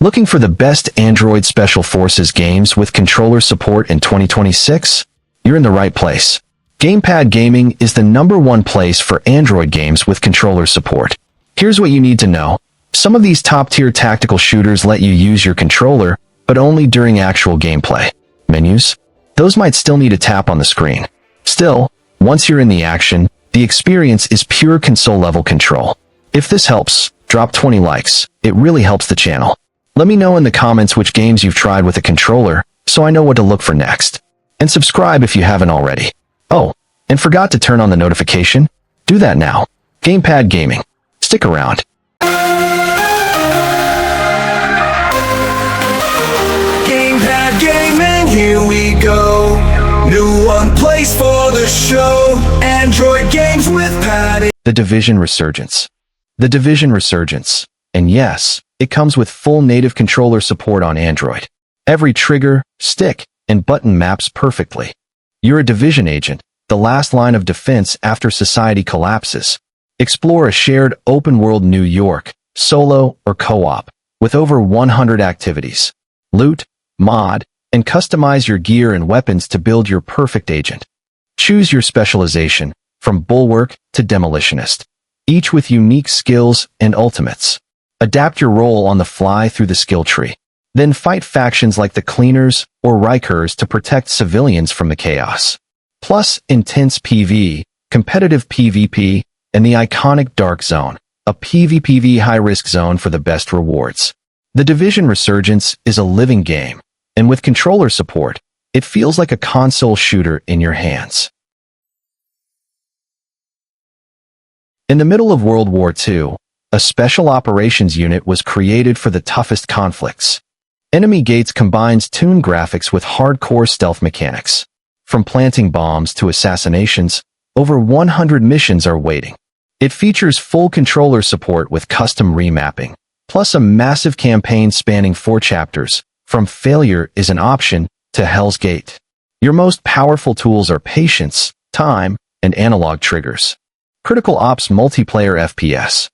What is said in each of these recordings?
Looking for the best Android Special Forces games with controller support in 2026? You're in the right place. Gamepad Gaming is the #1 place for Android games with controller support. Here's what you need to know. Some of these top-tier tactical shooters let you use your controller, but only during actual gameplay. Menus? Those might still need a tap on the screen. Still, once you're in the action, the experience is pure console-level control. If this helps, drop 20 likes. It really helps the channel. Let me know in the comments which games you've tried with a controller, so I know what to look for next. And subscribe if you haven't already. Oh, and forgot to turn on the notification? Do that now. Gamepad Gaming. Stick around. Gamepad Gaming, here we go. New one place for the show. Android games with Patty. The Division Resurgence. The Division Resurgence. And yes, it comes with full native controller support on Android. Every trigger, stick, and button maps perfectly. You're a Division agent, the last line of defense after society collapses. Explore a shared open-world New York, solo or co-op, with over 100 activities. Loot, mod, and customize your gear and weapons to build your perfect agent. Choose your specialization, from bulwark to demolitionist, each with unique skills and ultimates. Adapt your role on the fly through the skill tree. Then fight factions like the Cleaners or Rikers to protect civilians from the chaos. Plus intense PvE, competitive PvP, and the iconic Dark Zone, a PvPv high-risk zone for the best rewards. The Division Resurgence is a living game, and with controller support, it feels like a console shooter in your hands. In the middle of World War II, a special operations unit was created for the toughest conflicts. Enemy Gates combines toon graphics with hardcore stealth mechanics. From planting bombs to assassinations, over 100 missions are waiting. It features full controller support with custom remapping, plus a massive campaign spanning 4 chapters, from Failure is an Option to Hell's Gate. Your most powerful tools are patience, time, and analog triggers. Critical Ops multiplayer FPS.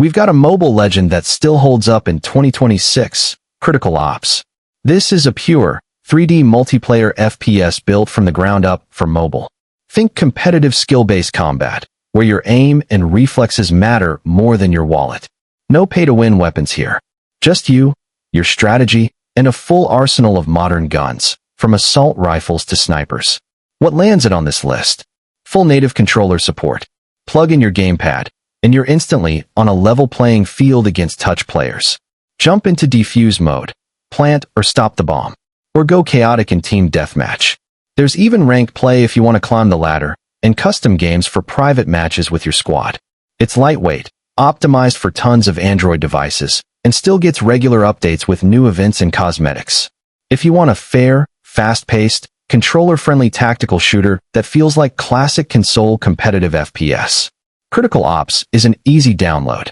We've got a mobile legend that still holds up in 2026, Critical Ops. This is a pure, 3D multiplayer FPS built from the ground up for mobile. Think competitive skill-based combat, where your aim and reflexes matter more than your wallet. No pay-to-win weapons here. Just you, your strategy, and a full arsenal of modern guns, from assault rifles to snipers. What lands it on this list? Full native controller support. Plug in your gamepad, and you're instantly on a level playing field against touch players. Jump into defuse mode, plant or stop the bomb, or go chaotic in team deathmatch. There's even ranked play if you want to climb the ladder, and custom games for private matches with your squad. It's lightweight, optimized for tons of Android devices, and still gets regular updates with new events and cosmetics. If you want a fair, fast-paced, controller-friendly tactical shooter that feels like classic console competitive FPS, Critical Ops is an easy download.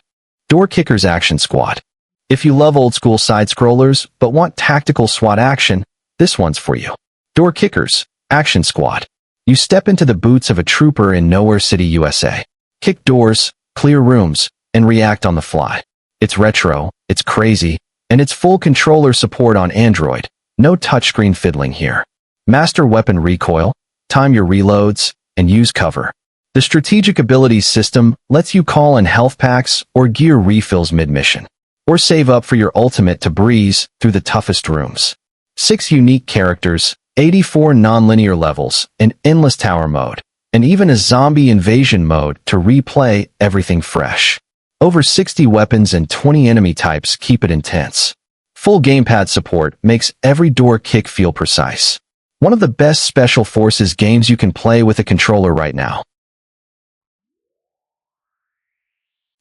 Door Kickers Action Squad. If you love old-school side-scrollers but want tactical SWAT action, this one's for you. Door Kickers Action Squad. You step into the boots of a trooper in Nowhere City, USA. Kick doors, clear rooms, and react on the fly. It's retro, it's crazy, and it's full controller support on Android. No touchscreen fiddling here. Master weapon recoil, time your reloads, and use cover. The Strategic Abilities system lets you call in health packs or gear refills mid-mission, or save up for your ultimate to breeze through the toughest rooms. 6 unique characters, 84 non-linear levels, an endless tower mode, and even a zombie invasion mode to replay everything fresh. Over 60 weapons and 20 enemy types keep it intense. Full gamepad support makes every door kick feel precise. One of the best Special Forces games you can play with a controller right now.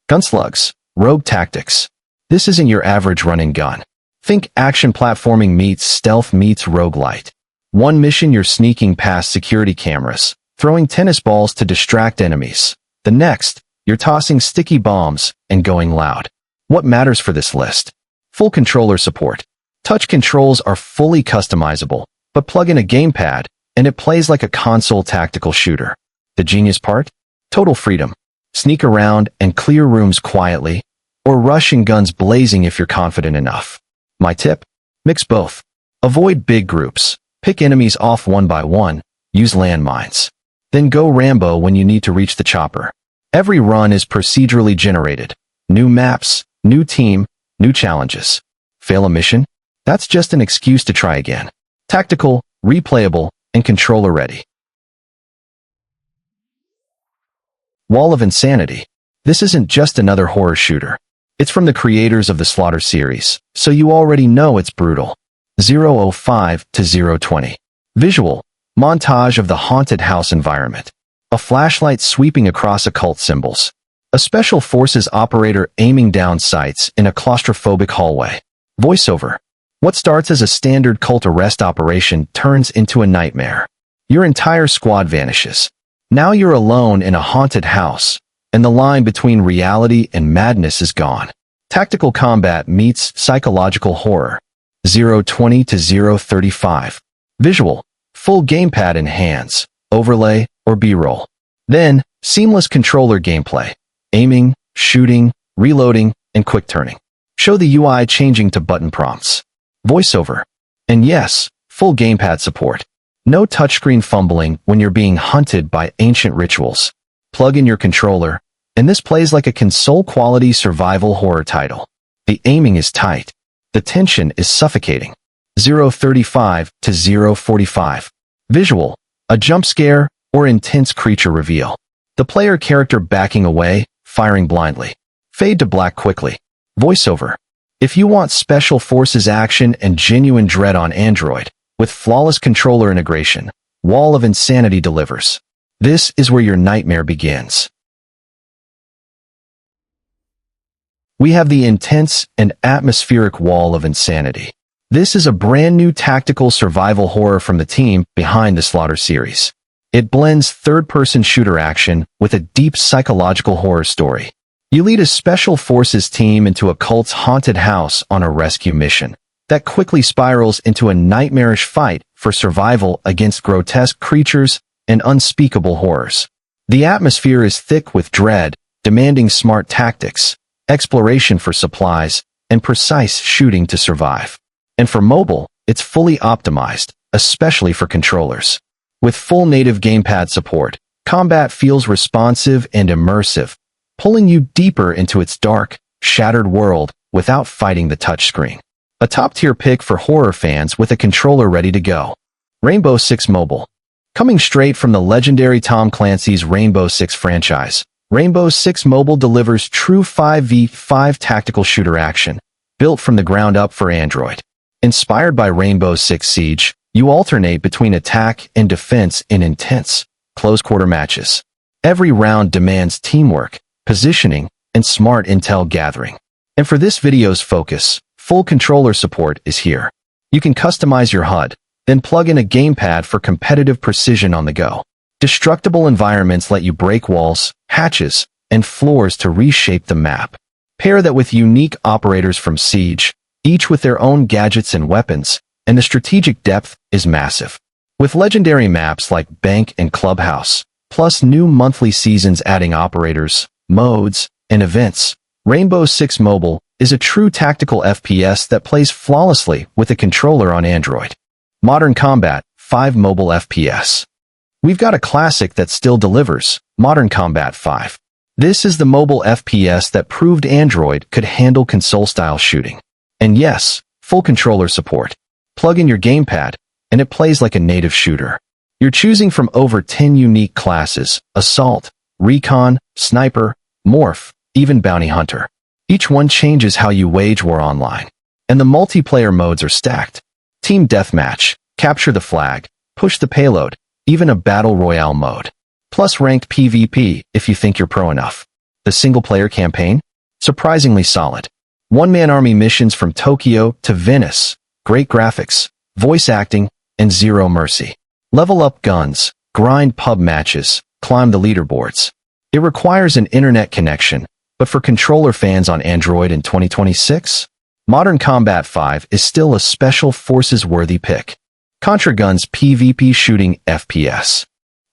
Gunslugs, Rogue Tactics. This isn't your average run-and-gun. Think action platforming meets stealth meets roguelite. One mission you're sneaking past security cameras, throwing tennis balls to distract enemies. The next, you're tossing sticky bombs and going loud. What matters for this list? Full controller support. Touch controls are fully customizable, but plug in a gamepad, and it plays like a console tactical shooter. The genius part? Total freedom. Sneak around and clear rooms quietly, or rush in guns blazing if you're confident enough. My tip? Mix both. Avoid big groups. Pick enemies off one by one. Use landmines. Then go Rambo when you need to reach the chopper. Every run is procedurally generated. New maps, new team, new challenges. Fail a mission? That's just an excuse to try again. Tactical, replayable, and controller ready. Wall of Insanity. This isn't just another horror shooter. It's from the creators of the Slaughter series, so you already know it's brutal. 005 to 020. Visual. Montage of the haunted house environment. A flashlight sweeping across occult symbols. A special forces operator aiming down sights in a claustrophobic hallway. Voiceover. What starts as a standard cult arrest operation turns into a nightmare. Your entire squad vanishes. Now you're alone in a haunted house, and the line between reality and madness is gone. Tactical combat meets psychological horror. 020 to 035. Visual. Full gamepad in hands, overlay, or B-roll. Then, seamless controller gameplay. Aiming, shooting, reloading, and quick turning. Show the UI changing to button prompts. Voiceover. And yes, full gamepad support. No touchscreen fumbling when you're being hunted by ancient rituals. Plug in your controller, and this plays like a console-quality survival horror title. The aiming is tight. The tension is suffocating. 035 to 045. Visual. A jump scare or intense creature reveal. The player character backing away, firing blindly. Fade to black quickly. Voiceover. If you want special forces action and genuine dread on Android, with flawless controller integration, Wall of Insanity delivers. This is where your nightmare begins. We have the intense and atmospheric Wall of Insanity. This is a brand new tactical survival horror from the team behind the Slaughter series. It blends third-person shooter action with a deep psychological horror story. You lead a special forces team into a cult's haunted house on a rescue mission that quickly spirals into a nightmarish fight for survival against grotesque creatures and unspeakable horrors. The atmosphere is thick with dread, demanding smart tactics, exploration for supplies, and precise shooting to survive. And for mobile, it's fully optimized, especially for controllers. With full native gamepad support, combat feels responsive and immersive, pulling you deeper into its dark, shattered world without fighting the touchscreen. A top-tier pick for horror fans with a controller ready to go. Rainbow Six Mobile. Coming straight from the legendary Tom Clancy's Rainbow Six franchise, Rainbow Six Mobile delivers true 5v5 tactical shooter action, built from the ground up for Android. Inspired by Rainbow Six Siege, you alternate between attack and defense in intense, close-quarter matches. Every round demands teamwork, positioning, and smart intel gathering. And for this video's focus, full controller support is here. You can customize your HUD, then plug in a gamepad for competitive precision on the go. Destructible environments let you break walls, hatches, and floors to reshape the map. Pair that with unique operators from Siege, each with their own gadgets and weapons, and the strategic depth is massive. With legendary maps like Bank and Clubhouse, plus new monthly seasons adding operators, modes, and events, Rainbow Six Mobile is a true tactical FPS that plays flawlessly with a controller on Android. Modern Combat 5 Mobile FPS. We've got a classic that still delivers, Modern Combat 5. This is the mobile FPS that proved Android could handle console-style shooting. And yes, full controller support. Plug in your gamepad, and it plays like a native shooter. You're choosing from over 10 unique classes: Assault, Recon, Sniper, Morph, even Bounty Hunter. Each one changes how you wage war online. And the multiplayer modes are stacked. Team Deathmatch, Capture the Flag, Push the Payload, even a Battle Royale mode. Plus ranked PvP if you think you're pro enough. The single-player campaign? Surprisingly solid. One-man army missions from Tokyo to Venice. Great graphics, voice acting, and zero mercy. Level up guns, grind pub matches, climb the leaderboards. It requires an internet connection, but for controller fans on Android in 2026, Modern Combat 5 is still a special forces-worthy pick. Contra Guns PvP Shooting FPS.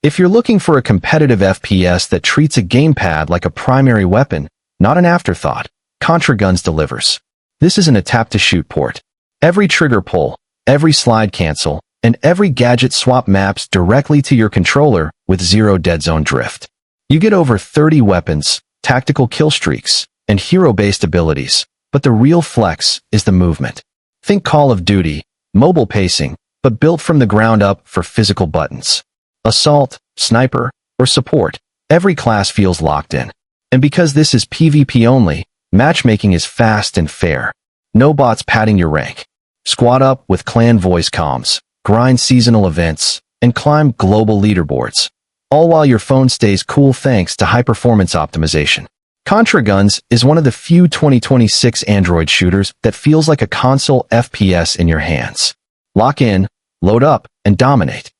If you're looking for a competitive FPS that treats a gamepad like a primary weapon, not an afterthought, Contra Guns delivers. This isn't a tap-to-shoot port. Every trigger pull, every slide cancel, and every gadget swap maps directly to your controller with zero dead zone drift. You get over 30 weapons, tactical kill streaks, and hero-based abilities, but the real flex is the movement. Think Call of Duty, mobile pacing, but built from the ground up for physical buttons. Assault, sniper, or support, every class feels locked in. And because this is PvP only, matchmaking is fast and fair. No bots padding your rank. Squad up with clan voice comms, grind seasonal events, and climb global leaderboards. All while your phone stays cool thanks to high-performance optimization. Contra Guns is one of the few 2026 Android shooters that feels like a console FPS in your hands. Lock in, load up, and dominate.